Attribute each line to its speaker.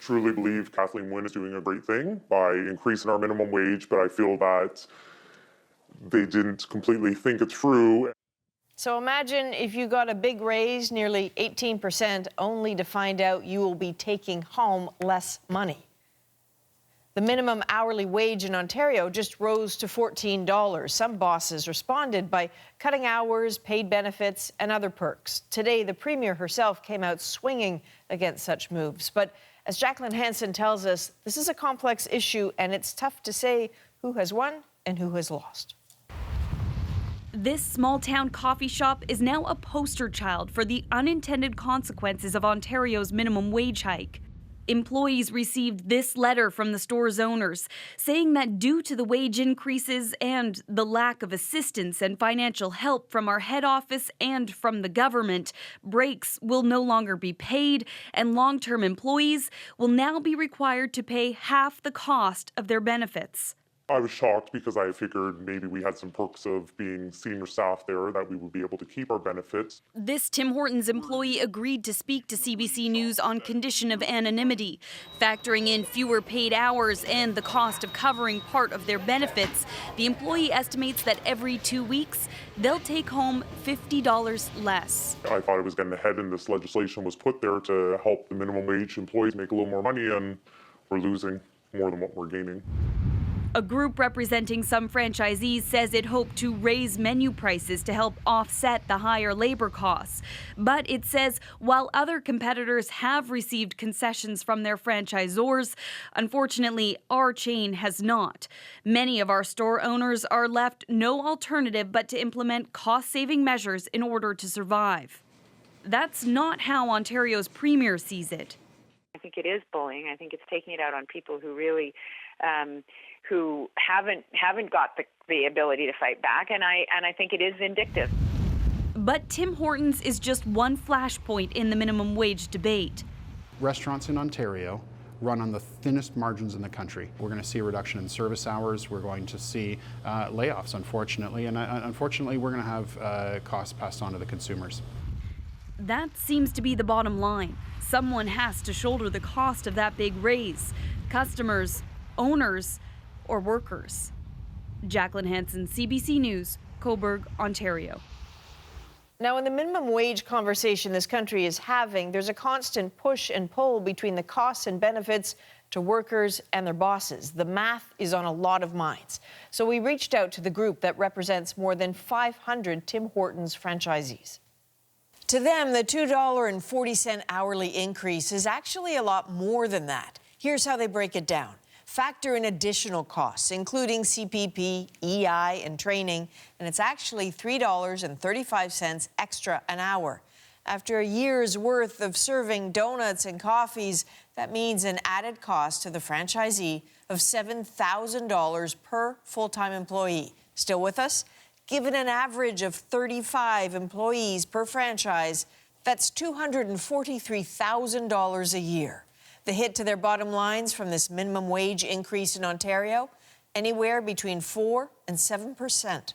Speaker 1: truly believe Kathleen Wynne is doing a great thing by increasing our minimum wage, but I feel that they didn't completely think it through.
Speaker 2: So imagine if you got a big raise, nearly 18%, only to find out you will be taking home less money. The minimum hourly wage in Ontario just rose to $14. Some bosses responded by cutting hours, paid benefits, and other perks. Today, the Premier herself came out swinging against such moves. But as Jacqueline Hansen tells us, this is a complex issue, and it's tough to say who has won and who has lost.
Speaker 3: This small-town coffee shop is now a poster child for the unintended consequences of Ontario's minimum wage hike. Employees received this letter from the store's owners, saying that due to the wage increases and the lack of assistance and financial help from our head office and from the government, breaks will no longer be paid, and long-term employees will now be required to pay half the cost of their benefits.
Speaker 1: I was shocked because I figured maybe we had some perks of being senior staff there, that we would be able to keep our benefits.
Speaker 3: This Tim Hortons employee agreed to speak to CBC News on condition of anonymity. Factoring in fewer paid hours and the cost of covering part of their benefits, the employee estimates that every 2 weeks, they'll take home $50 less.
Speaker 1: I thought it was getting ahead, and this legislation was put there to help the minimum wage employees make a little more money, and we're losing more than what we're gaining.
Speaker 3: A group representing some franchisees says it hoped to raise menu prices to help offset the higher labor costs. But it says while other competitors have received concessions from their franchisors, unfortunately, our chain has not. Many of our store owners are left no alternative but to implement cost-saving measures in order to survive. That's not how Ontario's Premier sees it.
Speaker 4: I think it is bullying. I think it's taking it out on people who really who haven't got the ability to fight back, and I think it is vindictive.
Speaker 3: But Tim Hortons is just one flashpoint in the minimum wage debate.
Speaker 5: Restaurants in Ontario run on the thinnest margins in the country. We're going to see a reduction in service hours. We're going to see layoffs, unfortunately, and unfortunately we're going to have costs passed on to the consumers.
Speaker 3: That seems to be the bottom line. Someone has to shoulder the cost of that big raise. Customers, owners, or workers. Jacqueline Hansen, CBC News, Cobourg, Ontario.
Speaker 2: Now, in the minimum wage conversation this country is having, there's a constant push and pull between the costs and benefits to workers and their bosses. The math is on a lot of minds. So we reached out to the group that represents more than 500 Tim Hortons franchisees. To them, the $2.40 hourly increase is actually a lot more than that. Here's how they break it down. Factor in additional costs, including CPP, EI, and training, and it's actually $3.35 extra an hour. After a year's worth of serving donuts and coffees, that means an added cost to the franchisee of $7,000 per full-time employee. Still with us? Given an average of 35 employees per franchise, that's $243,000 a year. The hit to their bottom lines from this minimum wage increase in Ontario, anywhere between 4% and 7%.